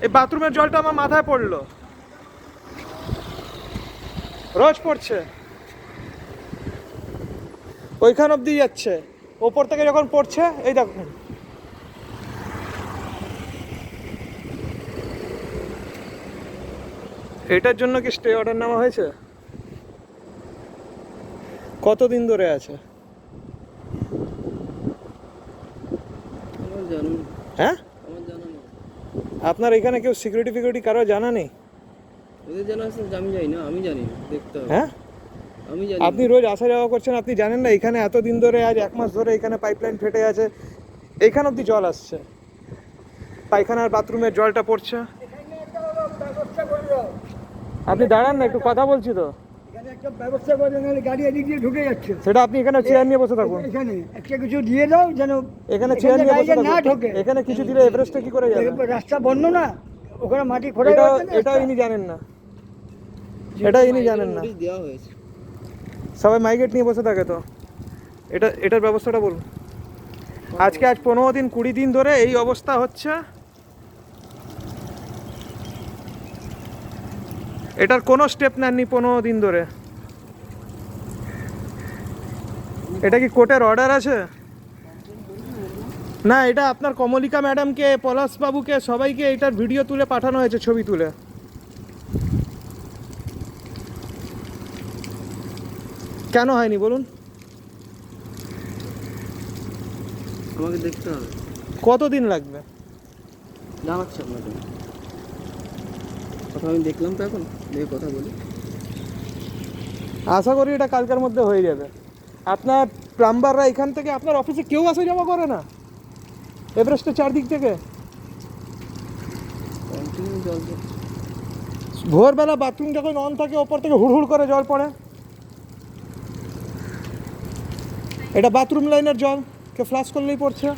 এই বাথরুমের জলটা আমার মাথায় পড়লো, রোজ পড়ছে, ওইখান অব্দি যাচ্ছে, ওপর থেকে যখন পড়ছে এই দেখুন। এটার জন্য কি স্টে অর্ডার নেওয়া হয়েছে? কতদিন ধরে আছে? হ্যাঁ, আপনার এখানে কেউ সিকিউরিটি ফিকিউরিটি কারো জানা নেই? ওদের জানা আছে, আমি জানি না, আমি জানি না, দেখতে হবে। হ্যাঁ, আমি জানি। আপনি রোজ আসা যাওয়া করছেন, আপনি জানেন না এখানে এতদিন ধরে, আজ 1 মাস ধরে এখানে পাইপলাইন ফেটে আছে, এইখান অব্দি জল আসছে, পায়খানার বাথরুমের জলটা পড়ছে। আপনি দাঁড়ান না, একটু কথা বলছি তো। এখানে একটা ব্যবস্থা করে নাহলে গাড়ি এদিক দিয়ে ঢুকে যাচ্ছে। সেটা আপনি এখানে চেয়ার নিয়ে বসে থাকুন। এখানে একটা কিছু দিয়ে দাও যেন এখানে চেয়ার নিয়ে বসে না থাকুন। ঢোকে। এখানে কিছু দিলে এভারেস্টে কি করে যাবে? রাস্তা বন্ধ না, ওখানে মাটি খোঁড়া এটা হচ্ছে না। এটা ইনি জানেন না, এটা ইনি জানেন না। নোটিশ দেওয়া হয়েছে। সবাই মাইগেট নিয়ে বসে থাকে তো। এটার ব্যবস্থাটা বলুন। আজ 15 দিন 20 দিন ধরে এই অবস্থা হচ্ছে, এটার কোনো স্টেপ নেননি 15 দিন ধরে। এটা কি কোর্টের অর্ডার আছে? না, এটা আপনার কমলিকা ম্যাডামকে, পলাশবাবুকে, সবাইকে এটার ভিডিও তুলে পাঠানো হয়েছে, ছবি তুলে। কেন হয়নি বলুন? আমাকে দেখতে হবে। কতদিন লাগবে? জানাচ্ছি আপনাকে। কথা আমি দেখলাম তো, এখন দেখে কথা বলি। আশা করি এটা কালকের মধ্যে হয়ে যাবে। আপনার প্লাম্বাররা এখান থেকে, আপনার অফিসে কেউ আসা যাওয়া করে না এভারেস্টের চারদিক থেকে? কন্টিনিউ জল পড়ছে। ভোরবেলা বাথরুম যখন অন থাকে, ওপর থেকে হুড় করে জল পড়ে। এটা বাথরুম লাইনের জল, কে ফ্লাশ করলেই পড়ছে।